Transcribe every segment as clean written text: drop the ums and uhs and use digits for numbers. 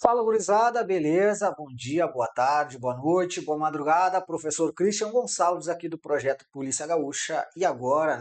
Fala, gurizada, beleza? Bom dia, boa tarde, boa noite, boa madrugada. Professor Christian Gonçalves aqui do projeto Polícia Gaúcha. E agora,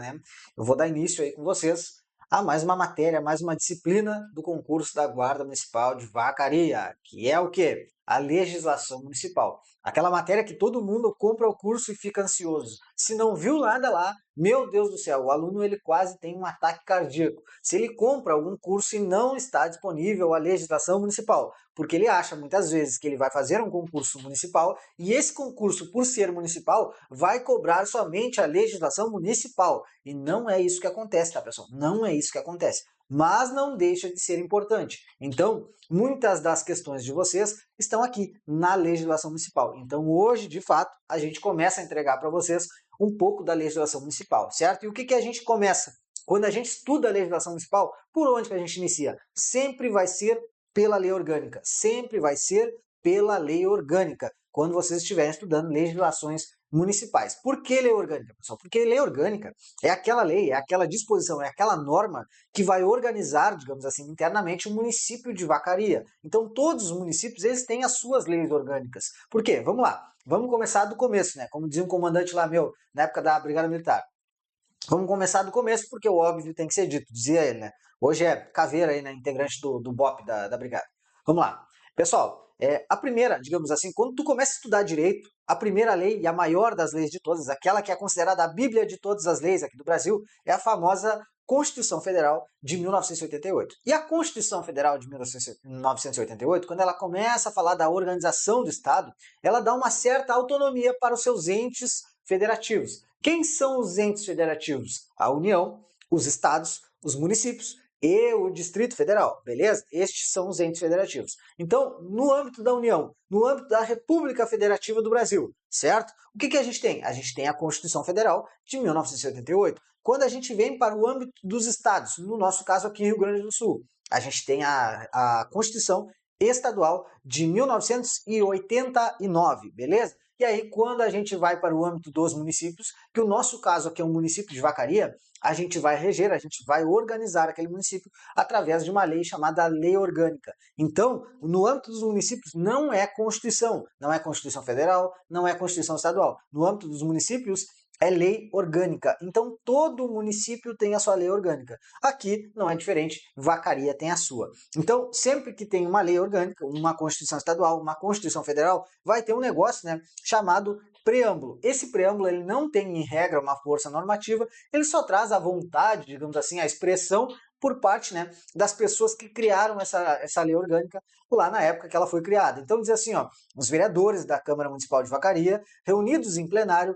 eu vou dar início aí com vocês a mais uma matéria, mais uma disciplina do concurso da Guarda Municipal de Vacaria, que é o quê? A legislação municipal. Aquela matéria que todo mundo compra o curso e fica ansioso. Se não viu nada lá, meu Deus do céu, o aluno ele quase tem um ataque cardíaco. Se ele compra algum curso e não está disponível a legislação municipal, porque ele acha muitas vezes que ele vai fazer um concurso municipal e esse concurso, por ser municipal, vai cobrar somente a legislação municipal. E não é isso que acontece, tá, pessoal? Não é isso que acontece. Mas não deixa de ser importante. Então, muitas das questões de vocês estão aqui na legislação municipal. Então, hoje, de fato, a gente começa a entregar para vocês um pouco da legislação municipal, certo? E o que a gente começa? Quando a gente estuda a legislação municipal, por onde que a gente inicia? Sempre vai ser pela lei orgânica. Sempre vai ser pela lei orgânica, quando vocês estiverem estudando legislações municipais. Por que lei orgânica, pessoal? Porque lei orgânica é aquela lei, é aquela disposição, é aquela norma que vai organizar, digamos assim, internamente o município de Vacaria. Então, todos os municípios, eles têm as suas leis orgânicas. Por quê? Vamos lá. Vamos começar do começo, né? Como dizia um comandante lá meu, na época da Brigada Militar. Vamos começar do começo, porque o óbvio tem que ser dito, dizia ele, né? Hoje é Caveira aí, né? Integrante do BOP da Brigada. Vamos lá. Pessoal, a primeira, digamos assim, quando tu começa a estudar direito, a primeira lei e a maior das leis de todas, aquela que é considerada a bíblia de todas as leis aqui do Brasil, é a famosa Constituição Federal de 1988. E a Constituição Federal de 1988, quando ela começa a falar da organização do Estado, ela dá uma certa autonomia para os seus entes federativos. Quem são os entes federativos? A União, os estados, os municípios e o Distrito Federal, beleza? Estes são os entes federativos. Então, no âmbito da União, no âmbito da República Federativa do Brasil, certo? O que a gente tem? A gente tem a Constituição Federal de 1988. Quando a gente vem para o âmbito dos estados, no nosso caso aqui Rio Grande do Sul, a gente tem a Constituição Estadual de 1989, beleza? E aí, quando a gente vai para o âmbito dos municípios, que o nosso caso aqui é um município de Vacaria, a gente vai reger, a gente vai organizar aquele município através de uma lei chamada Lei Orgânica. Então, no âmbito dos municípios, não é Constituição, não é Constituição Federal, não é Constituição Estadual. No âmbito dos municípios, é lei orgânica. Então, todo município tem a sua lei orgânica. Aqui não é diferente, Vacaria tem a sua. Então, sempre que tem uma lei orgânica, uma Constituição Estadual, uma Constituição Federal, vai ter um negócio, chamado preâmbulo. Esse preâmbulo ele não tem, em regra, uma força normativa, ele só traz a vontade, digamos assim, a expressão por parte das pessoas que criaram essa lei orgânica lá na época que ela foi criada. Então diz assim, ó, os vereadores da Câmara Municipal de Vacaria, reunidos em plenário,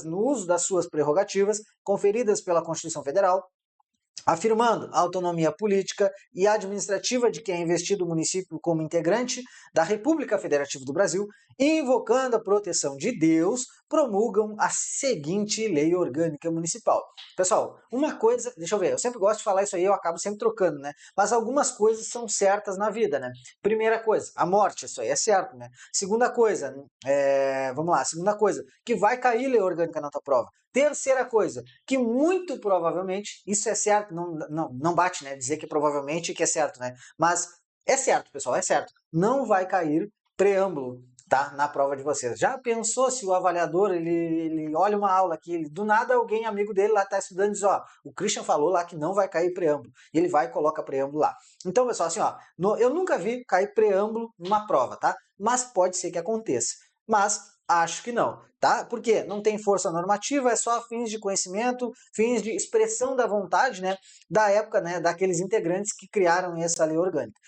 no uso das suas prerrogativas conferidas pela Constituição Federal, afirmando a autonomia política e administrativa de quem é investido o município como integrante da República Federativa do Brasil, e invocando a proteção de Deus, promulgam a seguinte lei orgânica municipal. Pessoal, uma coisa, deixa eu ver, eu sempre gosto de falar isso aí, eu acabo sempre trocando, Mas algumas coisas são certas na vida, Primeira coisa, a morte, isso aí é certo, Segunda coisa, vamos lá, segunda coisa, que vai cair lei orgânica na tua prova. Terceira coisa, que muito provavelmente, isso é certo, não bate, dizer que provavelmente que é certo, Mas é certo, pessoal, é certo. Não vai cair preâmbulo, tá? Na prova de vocês. Já pensou se o avaliador, ele olha uma aula aqui, do nada alguém, amigo dele lá tá estudando e diz, ó, o Christian falou lá que não vai cair preâmbulo. E ele vai e coloca preâmbulo lá. Então, pessoal, assim, ó, eu nunca vi cair preâmbulo numa prova, tá? Mas pode ser que aconteça. Mas acho que não, tá? Porque não tem força normativa, é só fins de conhecimento, fins de expressão da vontade, da época, daqueles integrantes que criaram essa lei orgânica.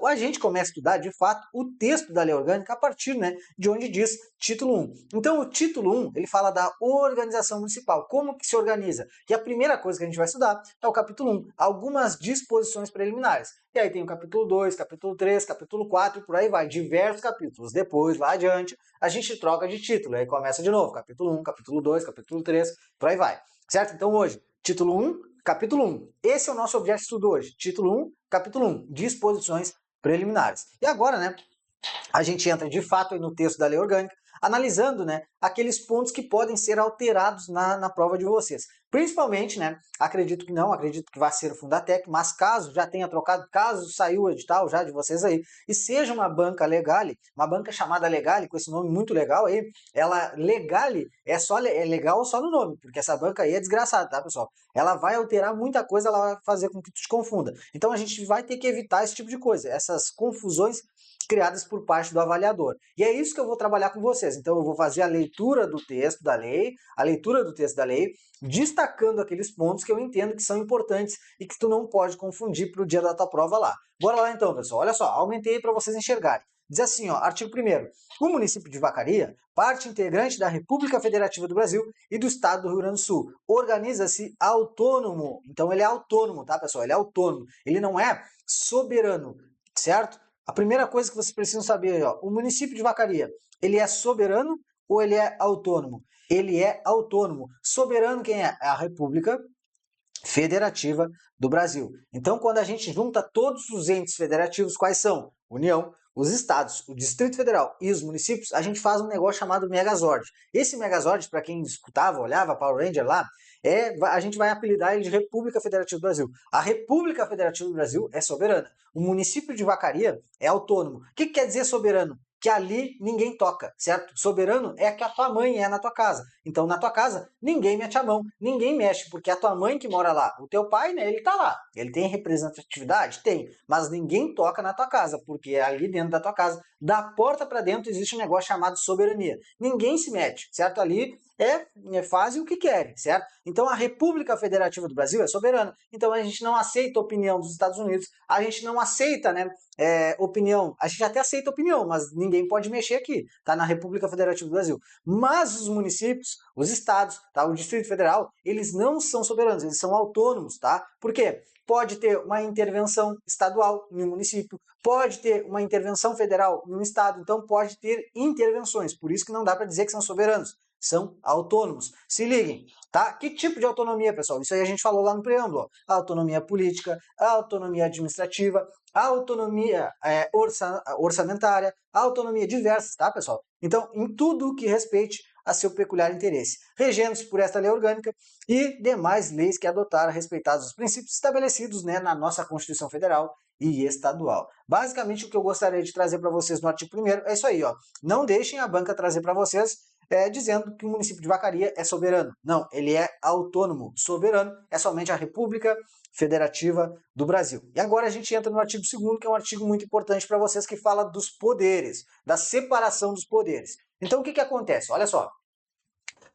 A gente começa a estudar, de fato, o texto da lei orgânica a partir, de onde diz título 1. Então, o título 1, ele fala da organização municipal, como que se organiza. E a primeira coisa que a gente vai estudar é o capítulo 1, algumas disposições preliminares. E aí tem o capítulo 2, capítulo 3, capítulo 4 e por aí vai, diversos capítulos. Depois, lá adiante, a gente troca de título, aí começa de novo, capítulo 1, capítulo 2, capítulo 3, por aí vai. Certo? Então hoje, título 1, capítulo 1. Esse é o nosso objeto de estudo hoje. Título 1, capítulo 1, disposições preliminares. E agora, a gente entra de fato aí no texto da lei orgânica, analisando aqueles pontos que podem ser alterados na prova de vocês. Principalmente, né, acredito que não, acredito que vai ser o Fundatec, mas caso já tenha trocado, caso saiu o edital já de vocês aí, e seja uma banca Legale, uma banca chamada Legale, com esse nome muito legal aí, ela, Legale, é legal só no nome, porque essa banca aí é desgraçada, tá, pessoal? Ela vai alterar muita coisa, ela vai fazer com que tu te confunda. Então a gente vai ter que evitar esse tipo de coisa, essas confusões criadas por parte do avaliador. E é isso que eu vou trabalhar com vocês. Então eu vou fazer a leitura do texto da lei, destacando aqueles pontos que eu entendo que são importantes e que tu não pode confundir para o dia da tua prova lá. Bora lá então, pessoal. Olha só, aumentei para vocês enxergarem. Diz assim, ó, artigo 1º. O município de Vacaria, parte integrante da República Federativa do Brasil e do Estado do Rio Grande do Sul, organiza-se autônomo. Então ele é autônomo, tá, pessoal? Ele é autônomo. Ele não é soberano, certo? A primeira coisa que vocês precisam saber, ó, o município de Vacaria, ele é soberano ou ele é autônomo? Ele é autônomo. Soberano quem é? É a República Federativa do Brasil. Então, quando a gente junta todos os entes federativos, quais são? União, os estados, o Distrito Federal e os municípios, a gente faz um negócio chamado Megazord. Esse Megazord, para quem escutava, olhava Power Ranger lá, a gente vai apelidar ele de República Federativa do Brasil. A República Federativa do Brasil é soberana. O município de Vacaria é autônomo. O que quer dizer soberano? Que ali ninguém toca, certo? Soberano é que a tua mãe é na tua casa. Então, na tua casa, ninguém mete a mão, ninguém mexe, porque é a tua mãe que mora lá. O teu pai, né, ele tá lá. Ele tem representatividade? Tem. Mas ninguém toca na tua casa, porque ali dentro da tua casa, da porta para dentro, existe um negócio chamado soberania. Ninguém se mete, certo? Ali fazem o que querem, certo? Então, a República Federativa do Brasil é soberana. Então, a gente não aceita a opinião dos Estados Unidos, a gente não aceita, né, opinião, a gente até aceita opinião, mas ninguém pode mexer aqui, tá? Na República Federativa do Brasil. Mas os municípios, os estados, tá? O Distrito Federal, eles não são soberanos, eles são autônomos, tá? Por quê? Pode ter uma intervenção estadual em um município, pode ter uma intervenção federal em um estado, então pode ter intervenções, por isso que não dá para dizer que são soberanos, são autônomos. Se liguem, tá? Que tipo de autonomia, pessoal? Isso aí a gente falou lá no preâmbulo, ó. A autonomia política, a autonomia administrativa, a autonomia orçamentária, a autonomia diversas, tá, pessoal? Então, em tudo que respeite a seu peculiar interesse, regendo-se por esta lei orgânica e demais leis que adotaram respeitados os princípios estabelecidos, né, na nossa Constituição Federal e estadual. Basicamente, o que eu gostaria de trazer para vocês no artigo 1º é isso aí, ó. Não deixem a banca trazer para vocês dizendo que o município de Vacaria é soberano. Não, ele é autônomo. Soberano é somente a República Federativa do Brasil. E agora a gente entra no artigo 2º, que é um artigo muito importante para vocês, que fala dos poderes, da separação dos poderes. Então, o que acontece? Olha só.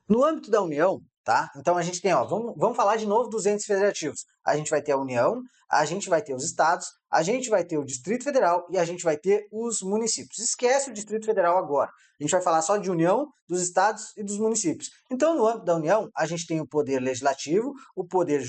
No âmbito da União, tá? Então a gente tem, ó, vamos falar de novo dos entes federativos. A gente vai ter a União, a gente vai ter os estados, a gente vai ter o Distrito Federal e a gente vai ter os municípios. Esquece o Distrito Federal agora. A gente vai falar só de União, dos estados e dos municípios. Então, no âmbito da União, a gente tem o poder legislativo, o poder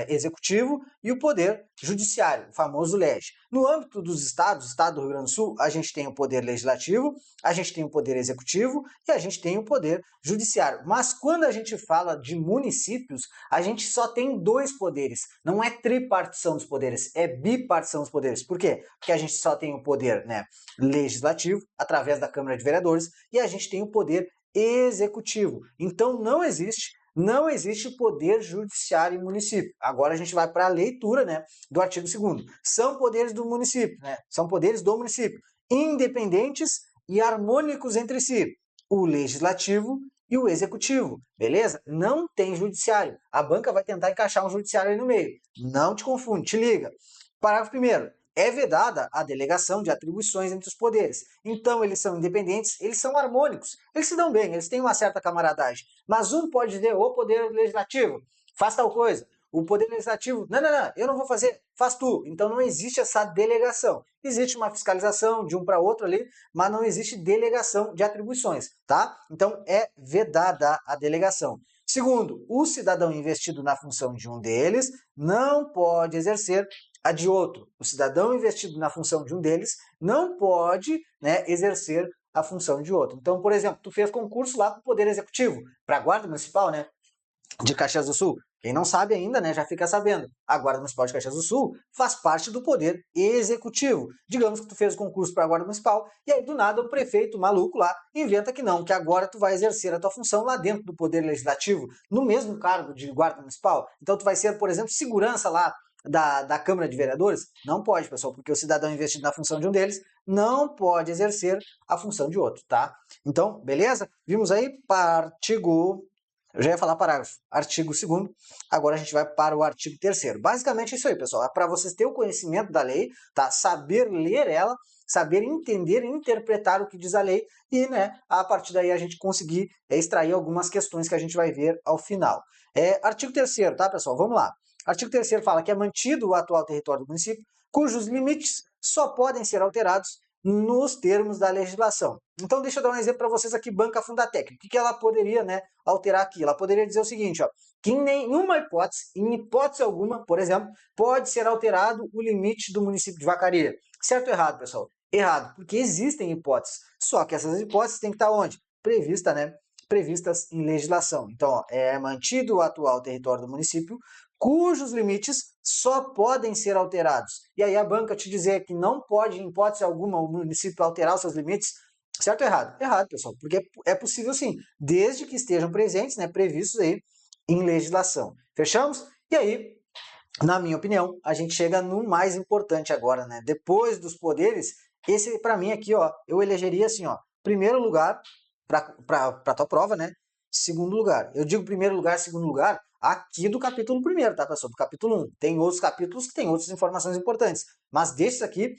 executivo e o poder judiciário, o famoso LEG. No âmbito dos estados, Estado do Rio Grande do Sul, a gente tem o poder legislativo, a gente tem o poder executivo e a gente tem o poder judiciário. Mas quando a gente fala de municípios, a gente só tem dois poderes. Não é tripartição dos poderes, é bipartição dos poderes. Por quê? Porque a gente só tem o poder, né, legislativo, através da Câmara de Vereadores, e a gente tem o poder executivo. Então não existe poder judiciário em município. Agora a gente vai para a leitura, né, do artigo 2º. São poderes do município, né? São poderes do município, independentes e harmônicos entre si. O legislativo e o executivo, beleza? Não tem judiciário. A banca vai tentar encaixar um judiciário aí no meio. Não te confunde, te liga. Parágrafo 1º. É vedada a delegação de atribuições entre os poderes. Então, eles são independentes, eles são harmônicos, eles se dão bem, eles têm uma certa camaradagem. Mas um pode dizer, o poder legislativo, faz tal coisa. O poder legislativo, não, eu não vou fazer, faz tu. Então, não existe essa delegação. Existe uma fiscalização de um para outro ali, mas não existe delegação de atribuições, tá? Então, é vedada a delegação. Segundo, o cidadão investido na função de um deles não pode exercer a de outro. O cidadão investido na função de um deles não pode, né, exercer a função de outro. Então, por exemplo, tu fez concurso lá para o Poder Executivo, para a Guarda Municipal, né, de Caxias do Sul. Quem não sabe ainda, né, já fica sabendo. A Guarda Municipal de Caxias do Sul faz parte do Poder Executivo. Digamos que tu fez o concurso para a Guarda Municipal e aí do nada o prefeito maluco lá inventa que não, que agora tu vai exercer a tua função lá dentro do Poder Legislativo, no mesmo cargo de Guarda Municipal. Então tu vai ser, por exemplo, segurança lá da Câmara de Vereadores? Não pode, pessoal, porque o cidadão investido na função de um deles não pode exercer a função de outro, tá? Então, beleza? Vimos aí artigo... Eu já ia falar parágrafo. Artigo 2º. Agora a gente vai para o artigo 3º. Basicamente é isso aí, pessoal. É para vocês terem o conhecimento da lei, tá? Saber ler ela, saber entender e interpretar o que diz a lei e, né, a partir daí a gente conseguir extrair algumas questões que a gente vai ver ao final. Artigo 3º, tá, pessoal? Vamos lá. Artigo 3º fala que é mantido o atual território do município, cujos limites só podem ser alterados nos termos da legislação. Então, deixa eu dar um exemplo para vocês aqui, Banca Fundatec. O que ela poderia, né, alterar aqui? Ela poderia dizer o seguinte, ó, que em nenhuma hipótese, em hipótese alguma, por exemplo, pode ser alterado o limite do município de Vacaria. Certo ou errado, pessoal? Errado, porque existem hipóteses. Só que essas hipóteses têm que estar onde? Prevista, né? Previstas em legislação. Então, ó, é mantido o atual território do município, cujos limites só podem ser alterados. E aí a banca te dizer que não pode, em hipótese alguma, o município alterar os seus limites, certo ou errado? Errado, pessoal, porque é possível sim, desde que estejam presentes, né, previstos aí em legislação. Fechamos? E aí, na minha opinião, a gente chega no mais importante agora, né? Depois dos poderes, esse para mim aqui, ó, eu elegeria assim, ó, primeiro lugar para tua prova, né? Segundo lugar. Eu digo primeiro lugar, segundo lugar, aqui do capítulo 1º, tá, pessoal? Do capítulo 1. Tem outros capítulos que tem outras informações importantes, mas esses aqui,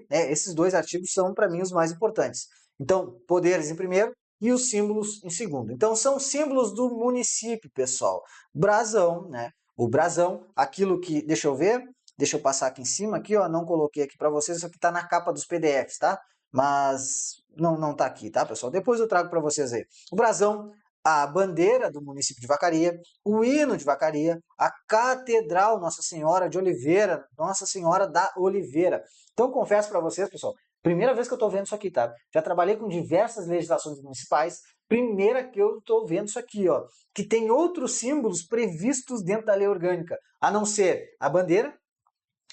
né, esses dois artigos são para mim os mais importantes. Então, poderes em primeiro e os símbolos em segundo. Então, são símbolos do município, pessoal. Brasão, né? O brasão, aquilo que, deixa eu ver, deixa eu passar aqui em cima, aqui, ó, não coloquei aqui para vocês, isso aqui está na capa dos PDFs, tá? Mas não tá aqui, tá, pessoal? Depois eu trago para vocês aí. O brasão, a bandeira do município de Vacaria, o hino de Vacaria, a Catedral Nossa Senhora de Oliveira, Nossa Senhora da Oliveira. Então, confesso para vocês, pessoal, primeira vez que eu estou vendo isso aqui, tá? Já trabalhei com diversas legislações municipais, primeira que eu estou vendo isso aqui, ó, que tem outros símbolos previstos dentro da lei orgânica, a não ser a bandeira,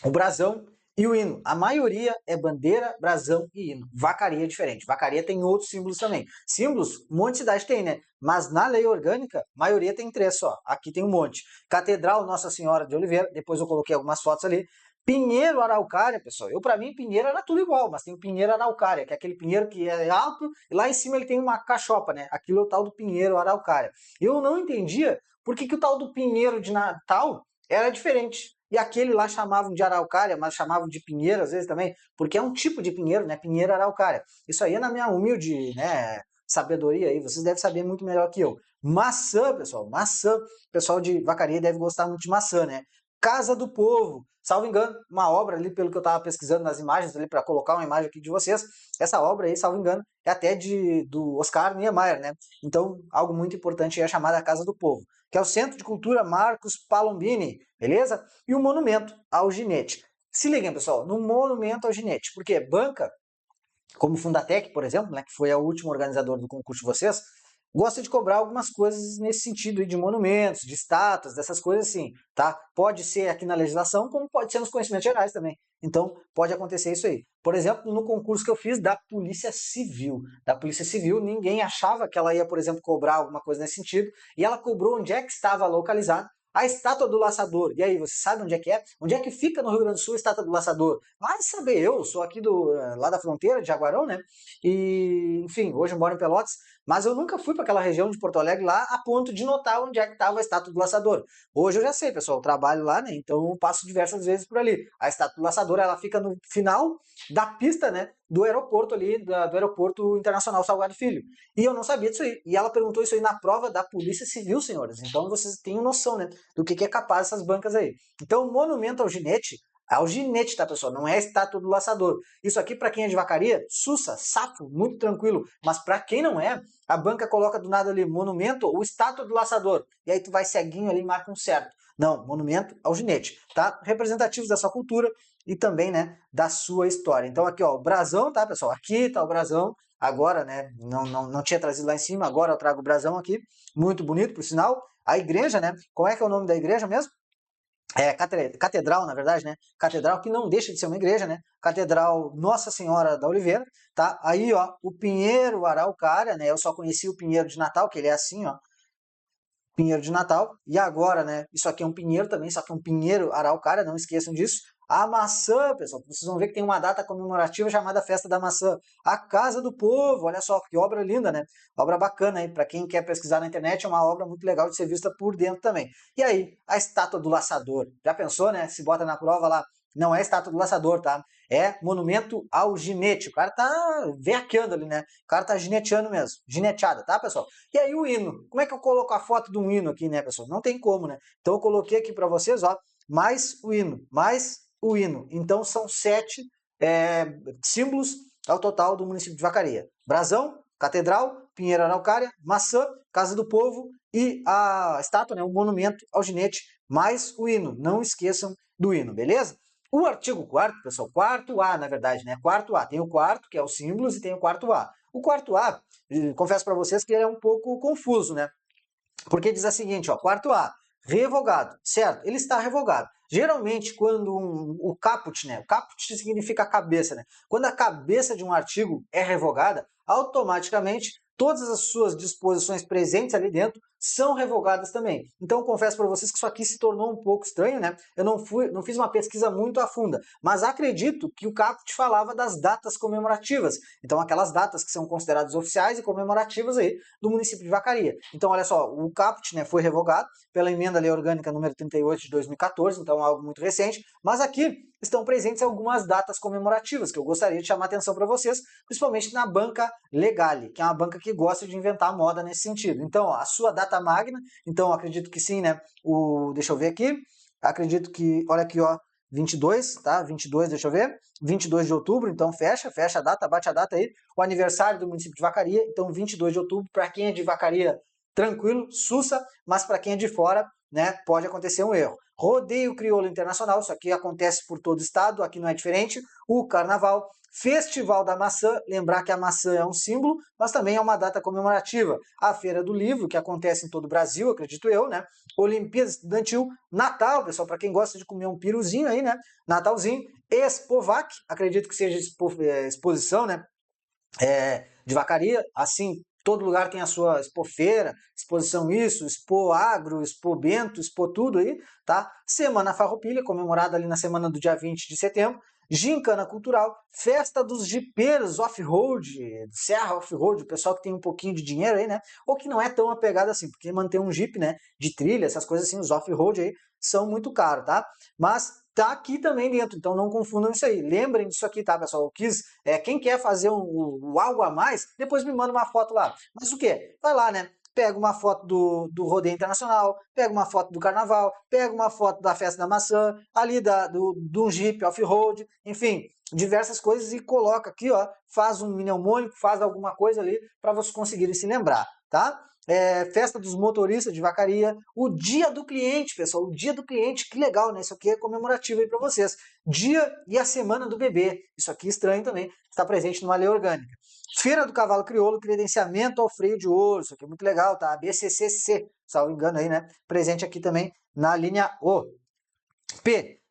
o brasão e o hino. A maioria é bandeira, brasão e hino. Vacaria é diferente. Vacaria tem outros símbolos também. Símbolos, um monte de cidade tem, né? Mas na lei orgânica, a maioria tem 3 só. Aqui tem um monte. Catedral Nossa Senhora de Oliveira, depois eu coloquei algumas fotos ali. Pinheiro Araucária, pessoal. Para mim, pinheiro era tudo igual, mas tem o pinheiro Araucária, que é aquele pinheiro que é alto e lá em cima ele tem uma cachopa, né? Aquilo é o tal do pinheiro Araucária. Eu não entendia por que o tal do pinheiro de Natal era diferente. E aquele lá chamavam de araucária, mas chamavam de pinheiro às vezes também, porque é um tipo de pinheiro, né? Pinheiro araucária. Isso aí é na minha humilde, né, sabedoria aí, vocês devem saber muito melhor que eu. Maçã, pessoal, maçã. O pessoal de Vacaria deve gostar muito de maçã, né? Casa do Povo. Salvo engano, uma obra ali, pelo que eu estava pesquisando nas imagens ali, para colocar uma imagem aqui de vocês, essa obra aí, salvo engano, é até do Oscar Niemeyer, né? Então, algo muito importante é a chamada Casa do Povo, que é o Centro de Cultura Marcos Palombini, beleza? E o Monumento ao Ginete. Se liguem, pessoal, no Monumento ao Ginete, porque banca, como Fundatec, por exemplo, né, que foi o último organizador do concurso de vocês, gosta de cobrar algumas coisas nesse sentido, de monumentos, de estátuas, dessas coisas assim, tá? Pode ser aqui na legislação, como pode ser nos conhecimentos gerais também. Então, pode acontecer isso aí. Por exemplo, no concurso que eu fiz da Polícia Civil. Da Polícia Civil, ninguém achava que ela ia, por exemplo, cobrar alguma coisa nesse sentido, e ela cobrou onde é que estava localizado a estátua do laçador. E aí, você sabe onde é que é? Onde é que fica no Rio Grande do Sul a estátua do laçador? Vai saber, eu sou aqui lá da fronteira, de Jaguarão, né? E, enfim, hoje eu moro em Pelotas, mas eu nunca fui para aquela região de Porto Alegre lá a ponto de notar onde é que estava a estátua do laçador. Hoje eu já sei, pessoal, eu trabalho lá, né? Então eu passo diversas vezes por ali. A estátua do laçador, ela fica no final da pista, né? Do aeroporto ali, do aeroporto internacional Salgado Filho. E eu não sabia disso aí. E ela perguntou isso aí na prova da Polícia Civil, senhores. Então vocês têm noção, né? Do que é capaz essas bancas aí. Então o monumento ao ginete, tá, pessoal? Não é a estátua do laçador. Isso aqui, para quem é de Vacaria, sussa, safo, muito tranquilo. Mas para quem não é, a banca coloca do nada ali, monumento ou estátua do laçador. E aí tu vai ceguinho ali e marca um certo. Não, monumento ao ginete, tá? Representativos da sua cultura e também, né, da sua história. Então aqui, ó, o brasão, tá, pessoal? Aqui tá o brasão. Agora, né, não tinha trazido lá em cima, agora eu trago o brasão aqui. Muito bonito, por sinal. a igreja, né? Qual é que é o nome da igreja mesmo? Catedral, na verdade, né? Catedral que não deixa de ser uma igreja, né? Catedral Nossa Senhora da Oliveira, tá? Aí, ó, o Pinheiro Araucária, né? Eu só conheci o Pinheiro de Natal, que ele é assim, ó. Pinheiro de Natal. E agora, né? Isso aqui é um pinheiro também, só que é um pinheiro araucária, não esqueçam disso. A maçã, pessoal, vocês vão ver que tem uma data comemorativa chamada Festa da Maçã. A Casa do Povo, olha só que obra linda, né? Obra bacana aí, para quem quer pesquisar na internet, é uma obra muito legal de ser vista por dentro também. E aí, a estátua do laçador. Já pensou, né? Se bota na prova lá, não é estátua do laçador, tá? É monumento ao ginete. O cara tá veaqueando ali, né? O cara tá gineteando mesmo. Gineteada, tá, pessoal? E aí o hino. Como é que eu coloco a foto de um hino aqui, né, pessoal? Não tem como, né? Então eu coloquei aqui para vocês, ó, mais o hino, mais o hino. Então são 7 símbolos ao total do município de Vacaria. Brasão, Catedral, Pinheiro Araucária, Maçã, Casa do Povo e a estátua, né, o monumento ao ginete, mais o hino. Não esqueçam do hino, beleza? O artigo 4º, pessoal, 4A, na verdade, né? 4A. Tem o quarto, que é os símbolos, e tem o 4A. O 4A, confesso para vocês que ele é um pouco confuso, né? Porque diz a seguinte, ó, 4A, revogado, certo? Ele está revogado. Geralmente, quando o caput, né? O caput significa cabeça, né? Quando a cabeça de um artigo é revogada, automaticamente todas as suas disposições presentes ali dentro são revogadas também. Então, confesso para vocês que isso aqui se tornou um pouco estranho, né? Eu não fiz uma pesquisa muito a funda, mas acredito que o caput falava das datas comemorativas. Então, aquelas datas que são consideradas oficiais e comemorativas aí do município de Vacaria. Então, olha só, o caput, né, foi revogado pela emenda lei orgânica número 38 de 2014, então algo muito recente, mas aqui estão presentes algumas datas comemorativas que eu gostaria de chamar a atenção para vocês, principalmente na banca Legale, que é uma banca que gosta de inventar moda nesse sentido. Então, ó, a sua data magna, então acredito que sim, né? Deixa eu ver aqui, acredito que, olha aqui, ó, 22, tá? 22, deixa eu ver. 22 de outubro, então fecha a data, bate a data aí. O aniversário do município de Vacaria, então 22 de outubro, para quem é de Vacaria, tranquilo, sussa, mas para quem é de fora, né, pode acontecer um erro. Rodeio Crioulo Internacional, isso aqui acontece por todo o estado, aqui não é diferente. O Carnaval, Festival da Maçã, lembrar que a maçã é um símbolo, mas também é uma data comemorativa. A Feira do Livro, que acontece em todo o Brasil, acredito eu, né? Olimpíada Estudantil, Natal, pessoal, para quem gosta de comer um piruzinho aí, né? Natalzinho, Expovac, acredito que seja exposição, né? De Vacaria, assim, todo lugar tem a sua expofeira, exposição isso, expo agro, expo bento, expo tudo aí, tá? Semana Farroupilha, comemorada ali na semana do dia 20 de setembro, Gincana Cultural, Festa dos Jipeiros Off-Road, Serra Off-Road, o pessoal que tem um pouquinho de dinheiro aí, né? Ou que não é tão apegado assim, porque manter um Jeep, né, de trilha, essas coisas assim, os off-road aí, são muito caros, tá? Mas tá aqui também dentro, então não confundam isso aí. Lembrem disso aqui, tá, pessoal? Eu quis, quem quer fazer o algo a mais, depois me manda uma foto lá. Mas o quê? Vai lá, né? Pega uma foto do Rodeio Internacional, pega uma foto do Carnaval, pega uma foto da Festa da Maçã, ali do Jeep Off-Road, enfim, diversas coisas e coloca aqui, ó, faz um mnemônico, faz alguma coisa ali para vocês conseguirem se lembrar, tá? Festa dos motoristas de Vacaria, o dia do cliente, pessoal, o dia do cliente, que legal, né? Isso aqui é comemorativo aí para vocês. Dia e a semana do bebê, isso aqui é estranho também, está presente numa lei orgânica. Feira do Cavalo Crioulo, credenciamento ao freio de ouro, isso aqui é muito legal, tá? BCCC, salvo engano aí, né? Presente aqui também na linha O.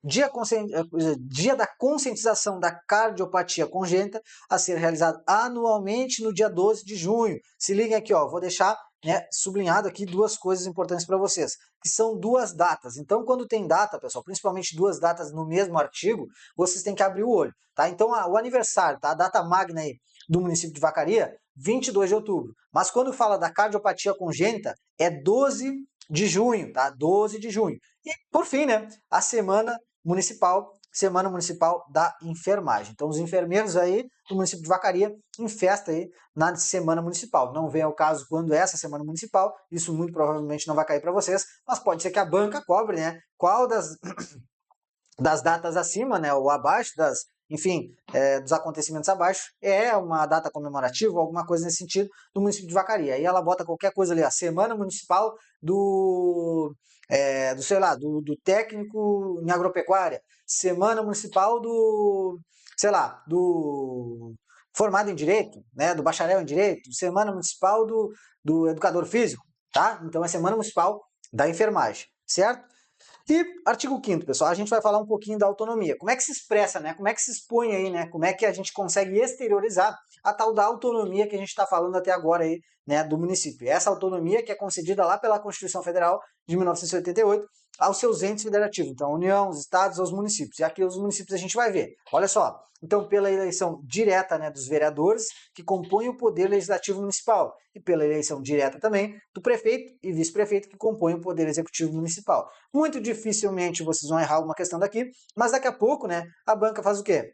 Dia da conscientização da cardiopatia congênita a ser realizado anualmente no dia 12 de junho. Se liguem aqui, ó, vou deixar, né, sublinhado aqui duas coisas importantes para vocês, que são duas datas. Então, quando tem data, pessoal, principalmente duas datas no mesmo artigo, vocês têm que abrir o olho, tá? Então, o aniversário, tá? A data magna aí do município de Vacaria, 22 de outubro. Mas quando fala da cardiopatia congênita, é 12 de junho, tá? 12 de junho. E, por fim, né, a Semana Municipal da Enfermagem. Então, os enfermeiros aí do município de Vacaria em festa aí na Semana Municipal. Não vem ao caso quando é essa Semana Municipal, isso muito provavelmente não vai cair para vocês, mas pode ser que a banca cobre, né? Qual das datas acima, né, ou abaixo enfim, dos acontecimentos abaixo, é uma data comemorativa ou alguma coisa nesse sentido do município de Vacaria. Aí ela bota qualquer coisa ali, a Semana Municipal sei lá, do técnico em agropecuária, Semana Municipal sei lá, do formado em Direito, né, do bacharel em Direito, Semana Municipal do educador físico, tá? Então é Semana Municipal da enfermagem, certo? E artigo 5º, pessoal, a gente vai falar um pouquinho da autonomia. Como é que se expressa, né? Como é que se expõe aí, né? Como é que a gente consegue exteriorizar a tal da autonomia que a gente está falando até agora aí, né, do município. E essa autonomia que é concedida lá pela Constituição Federal de 1988 aos seus entes federativos. Então, a União, os estados, aos municípios. E aqui os municípios a gente vai ver. Olha só. Então, pela eleição direta, né, dos vereadores que compõem o poder legislativo municipal e pela eleição direta também do prefeito e vice-prefeito que compõem o poder executivo municipal. Muito dificilmente vocês vão errar alguma questão daqui, mas daqui a pouco, né, a banca faz o quê?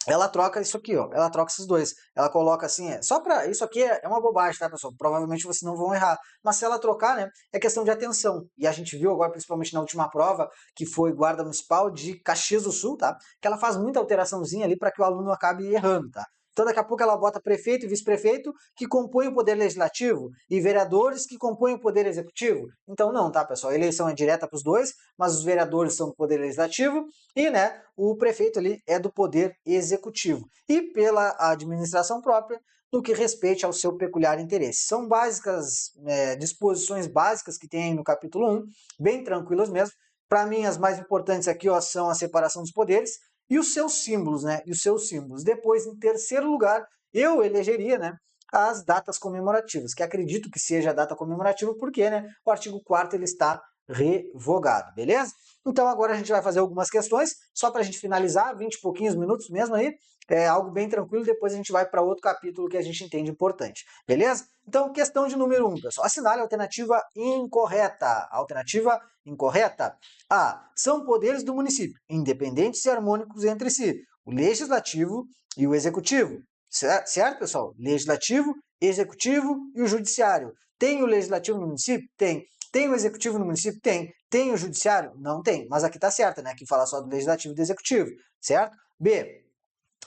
Ela troca isso aqui, ó. Ela troca esses dois. Ela coloca assim, só para isso aqui é uma bobagem, tá, pessoal? Provavelmente vocês não vão errar. Mas se ela trocar, né, é questão de atenção. E a gente viu agora, principalmente na última prova, que foi Guarda Municipal de Caxias do Sul, tá? Que ela faz muita alteraçãozinha ali para que o aluno acabe errando, tá? Então daqui a pouco ela bota prefeito e vice-prefeito que compõem o poder legislativo e vereadores que compõem o poder executivo. Então não, tá, pessoal? A eleição é direta para os dois, mas os vereadores são do poder legislativo e, né, o prefeito ali é do poder executivo. E pela administração própria, no que respeite ao seu peculiar interesse. São básicas, disposições básicas que tem aí no capítulo 1, bem tranquilas mesmo. Para mim, as mais importantes aqui, ó, são a separação dos poderes e os seus símbolos, né? E os seus símbolos. Depois, em terceiro lugar, eu elegeria, né, as datas comemorativas, que acredito que seja a data comemorativa, porque, né, o artigo 4º ele está revogado, beleza? Então agora a gente vai fazer algumas questões, só para a gente finalizar, 20 e pouquinhos minutos mesmo aí, é algo bem tranquilo, depois a gente vai para outro capítulo que a gente entende importante, beleza? Então, questão de número 1, pessoal, assinale a alternativa incorreta. Alternativa incorreta. A. São poderes do município, independentes e harmônicos entre si, o legislativo e o executivo. Certo, pessoal? Legislativo, executivo e o judiciário. Tem o legislativo no município? Tem. Tem o executivo no município? Tem. Tem o judiciário? Não tem. Mas aqui está certo, né? Aqui fala só do legislativo e do executivo, certo? B.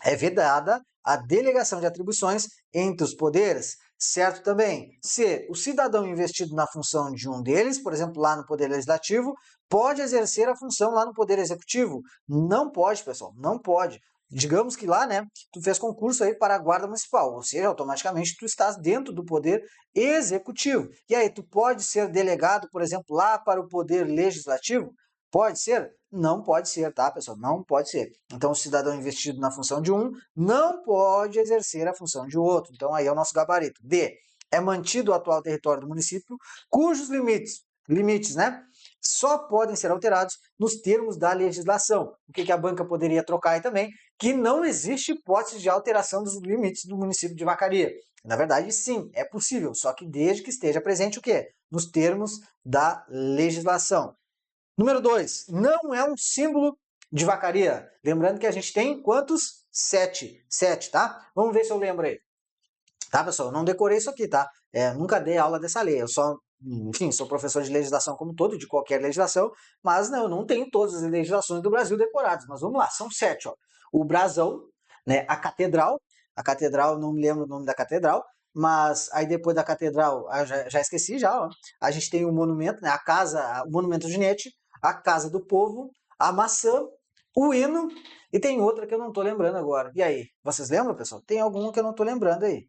É vedada a delegação de atribuições entre os poderes, certo também. C. O cidadão investido na função de um deles, por exemplo, lá no Poder Legislativo, pode exercer a função lá no Poder Executivo? Não pode, pessoal, não pode. Digamos que lá, né, tu fez concurso aí para a Guarda Municipal, ou seja, automaticamente tu estás dentro do Poder Executivo. E aí, tu pode ser delegado, por exemplo, lá para o Poder Legislativo? Pode ser? Não pode ser, tá, pessoal? Não pode ser. Então, o cidadão investido na função de um não pode exercer a função de outro. Então, aí é o nosso gabarito. D. É mantido o atual território do município, cujos limites, né, só podem ser alterados nos termos da legislação. O que a banca poderia trocar aí também? Que não existe hipótese de alteração dos limites do município de Vacaria. Na verdade, sim, é possível, só que desde que esteja presente o quê? Nos termos da legislação. Número 2, não é um símbolo de Vacaria. Lembrando que a gente tem quantos? 7. 7, tá? Vamos ver se eu lembro aí. Tá, pessoal? Eu não decorei isso aqui, tá? Nunca dei aula dessa lei. Eu só, enfim, sou professor de legislação como todo, de qualquer legislação, mas não, eu não tenho todas as legislações do Brasil decoradas. Mas vamos lá, são 7, ó. O brasão, né? A catedral, não me lembro o nome da catedral, mas aí depois da catedral, já esqueci já, ó. A gente tem o monumento, né? O monumento do Ginete, a Casa do Povo, a maçã, o hino, e tem outra que eu não estou lembrando agora. E aí, vocês lembram, pessoal? Tem alguma que eu não estou lembrando aí.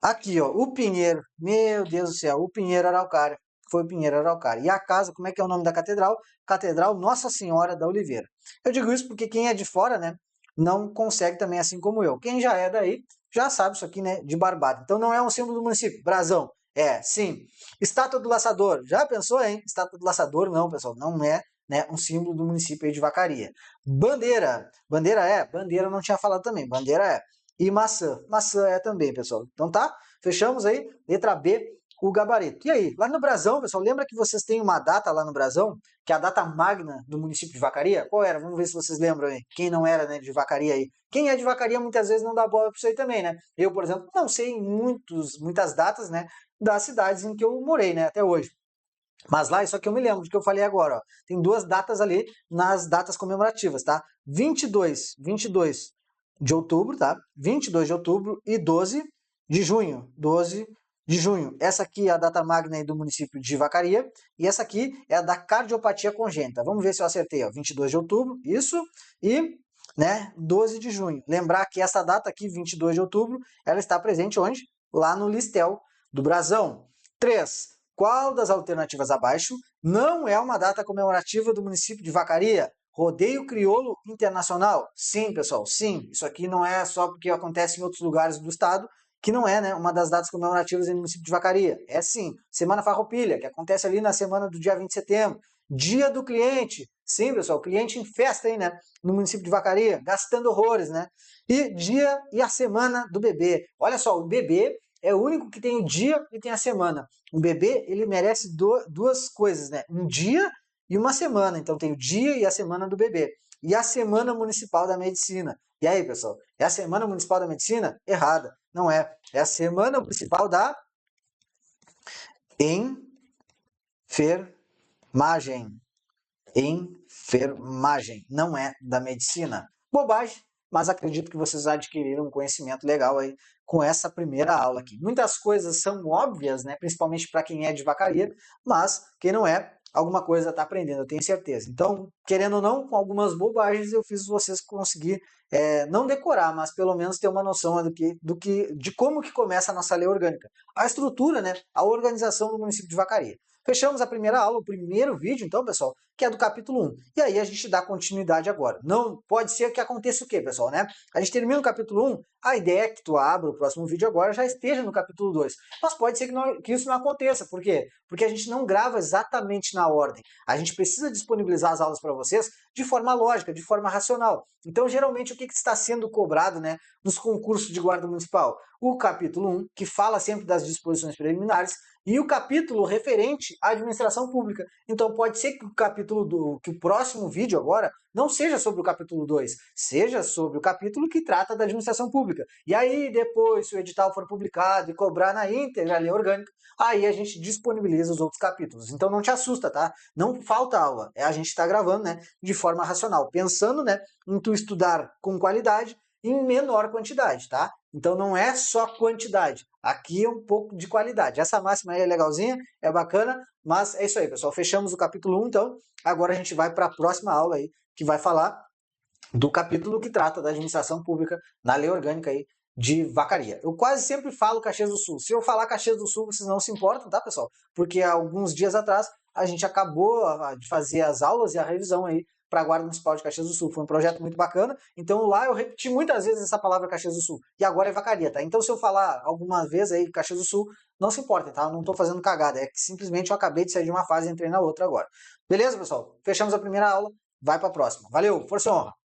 Aqui, ó, o Pinheiro. Meu Deus do céu, o Pinheiro Araucária. Foi o Pinheiro Araucária. E a casa, como é que é o nome da catedral? Catedral Nossa Senhora da Oliveira. Eu digo isso porque quem é de fora, né, não consegue também, assim como eu. Quem já é daí, já sabe isso aqui, né, de barbada. Então não é um símbolo do município. Brasão. É, sim. Estátua do Laçador. Já pensou, hein? Estátua do Laçador, não, pessoal. Não é, né, um símbolo do município aí de Vacaria. Bandeira. Bandeira é? Bandeira eu não tinha falado também. Bandeira é. E maçã. Maçã é também, pessoal. Então tá? Fechamos aí. Letra B, o gabarito. E aí, lá no Brasão, pessoal, lembra que vocês têm uma data lá no Brasão, que é a data magna do município de Vacaria? Qual era? Vamos ver se vocês lembram aí. Quem não era, né, de Vacaria aí. Quem é de Vacaria muitas vezes não dá bola para isso aí também, né? Eu, por exemplo, não sei muitas datas, né, das cidades em que eu morei, né, até hoje. Mas lá, isso aqui eu me lembro do que eu falei agora, ó. Tem duas datas ali nas datas comemorativas, tá? 22 de outubro, tá? 22 de outubro e 12 de junho. 12 de junho. Essa aqui é a data magna aí do município de Vacaria. E essa aqui é a da cardiopatia congênita. Vamos ver se eu acertei, ó. 22 de outubro, isso. E, né, 12 de junho. Lembrar que essa data aqui, 22 de outubro, ela está presente onde? Lá no Listel do Brasão. 3. Qual das alternativas abaixo não é uma data comemorativa do município de Vacaria? Rodeio Crioulo Internacional? Sim, pessoal, sim. Isso aqui não é só porque acontece em outros lugares do estado, que não é, né, uma das datas comemorativas no município de Vacaria. É sim. Semana Farroupilha, que acontece ali na semana do dia 20 de setembro. Dia do cliente. Sim, pessoal, cliente em festa aí, né, no município de Vacaria, gastando horrores, né? E dia e a semana do bebê. Olha só, o bebê é o único que tem o dia e tem a semana. O bebê, ele merece duas coisas, né? Um dia e uma semana. Então tem o dia e a semana do bebê. E a Semana Municipal da Medicina. E aí, pessoal? É a Semana Municipal da Medicina? Errada. Não é. É a Semana Municipal da Enfermagem. Enfermagem. Não é da medicina. Bobagem, mas acredito que vocês adquiriram um conhecimento legal aí com essa primeira aula aqui. Muitas coisas são óbvias, né? Principalmente para quem é de Vacaria, mas quem não é, alguma coisa está aprendendo, eu tenho certeza. Então, querendo ou não, com algumas bobagens eu fiz vocês conseguir não decorar, mas pelo menos ter uma noção de como que começa a nossa lei orgânica. A estrutura, né? A organização do município de Vacaria. Fechamos a primeira aula, o primeiro vídeo, então, pessoal, que é do capítulo 1. E aí a gente dá continuidade agora. Não pode ser que aconteça o quê, pessoal, né? A gente termina o capítulo 1, a ideia é que tu abra o próximo vídeo agora já esteja no capítulo 2. Mas pode ser que isso não aconteça. Por quê? Porque a gente não grava exatamente na ordem. A gente precisa disponibilizar as aulas para vocês de forma lógica, de forma racional. Então, geralmente, o que está sendo cobrado, né, nos concursos de guarda municipal? O capítulo 1, que fala sempre das disposições preliminares, e o capítulo referente à administração pública. Então pode ser que que o próximo vídeo agora não seja sobre o capítulo 2, seja sobre o capítulo que trata da administração pública. E aí depois, se o edital for publicado e cobrar na íntegra a lei orgânica, aí a gente disponibiliza os outros capítulos. Então não te assusta, tá? Não falta aula. A gente está gravando, né, de forma racional, pensando, né, em tu estudar com qualidade em menor quantidade, tá? Então não é só quantidade, aqui é um pouco de qualidade. Essa máxima aí é legalzinha, é bacana, mas é isso aí, pessoal. Fechamos o capítulo 1, então agora a gente vai para a próxima aula aí, que vai falar do capítulo que trata da administração pública na lei orgânica aí de Vacaria. Eu quase sempre falo Caxias do Sul. Se eu falar Caxias do Sul, vocês não se importam, tá, pessoal? Porque há alguns dias atrás a gente acabou de fazer as aulas e a revisão aí para a Guarda Municipal de Caxias do Sul. Foi um projeto muito bacana. Então lá eu repeti muitas vezes essa palavra Caxias do Sul. E agora é Vacaria, tá? Então se eu falar alguma vez aí Caxias do Sul, não se importem, tá? Eu não estou fazendo cagada. É que simplesmente eu acabei de sair de uma fase e entrei na outra agora. Beleza, pessoal? Fechamos a primeira aula. Vai para a próxima. Valeu, força e honra!